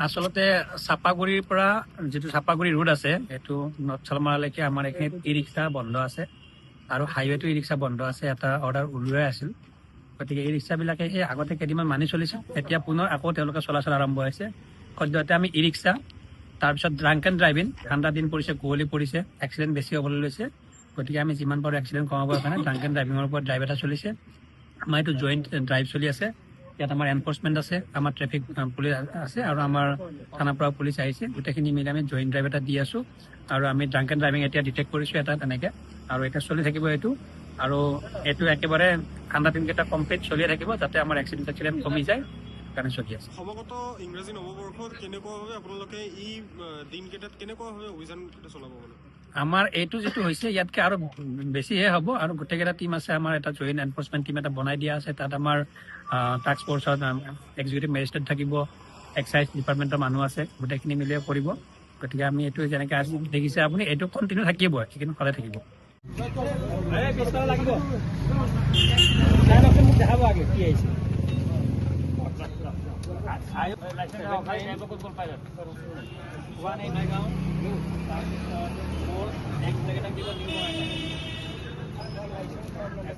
আচলতে চাপাগুৰিৰ পৰা যিটো চাপাগুৰি ৰোড আছে সেইটো নৰ্থ চালমাৰালৈকে আমাৰ এইখিনিত ই ৰিক্সা বন্ধ আছে আৰু হাইৱেটো ই ৰিক্সা বন্ধ আছে। এটা অৰ্ডাৰ ওলোৱাই আছিল। গতিকে ই ৰিক্সাবিলাকে সেই আগতে কেইদিনমান মানি চলিছিল, এতিয়া পুনৰ আকৌ তেওঁলোকে চলাচল আৰম্ভ হৈছে। সদ্যহতে আমি ই ৰিক্সা, তাৰপিছত ড্ৰাংক এণ্ড ড্ৰাইভিং, ঠাণ্ডা দিন পৰিছে, কুঁৱলী পৰিছে, এক্সিডেণ্ট বেছি হ'বলৈ লৈছে। গতিকে আমি যিমান পাৰোঁ এক্সিডেণ্ট কমাবৰ কাৰণে ড্ৰাংক এণ্ড ড্ৰাইভিঙৰ ওপৰত ড্ৰাইভ এটা চলিছে। আমাৰ এইটো জইণ্ট ড্ৰাইভ চলি আছে। ইয়াত আমাৰ এনফৰ্চমেণ্ট আছে, আমাৰ ট্ৰেফিক পুলিচ আছে আৰু আমাৰ থানাৰ পৰা পুলিচ আহিছে। গোটেইখিনি মিলি আমি জইণ্ট ড্ৰাইভ এটা দি আছোঁ আৰু আমি ড্ৰাংক এণ্ড ড্ৰাইভিং এতিয়া ডিটেক্ট কৰিছোঁ এটা তেনেকৈ, আৰু এতিয়া চলি থাকিব এইটো। আৰু এইটো একেবাৰে ঠাণ্ডা দিনকেইটা কমপ্লিট চলিয়ে থাকিব, যাতে আমাৰ এক্সিডেণ্ট কমি যায়, কাৰণে চলি আছে। সমগ্ৰ ইংৰাজী নৱবৰ্ষত কেনেকুৱাভাৱে আপোনালোকে এই দিনকেইটাত কেনেকুৱাভাৱে অভিযান চলাব মানে? আমাৰ এইটো যিটো হৈছে ইয়াতকৈ আৰু বেছিহে হ'ব, আৰু গোটেইকেইটা টিম আছে। আমাৰ এটা জইণ্ট এনফৰ্চমেণ্ট টিম এটা বনাই দিয়া আছে। তাত আমাৰ টাস্ক ফ'ৰ্চত এক্সিকিউটিভ মেজিষ্ট্ৰেট থাকিব, এক্সাইজ ডিপাৰ্টমেণ্টৰ মানুহ আছে, গোটেইখিনি মিলিয়ে কৰিব। গতিকে আমি এইটো যেনেকৈ আজি দেখিছে আপুনি, এইটো কণ্টিনিউ থাকিব, সেইখিনি সদায় থাকিব। দেখাব আগে কি আহিছে।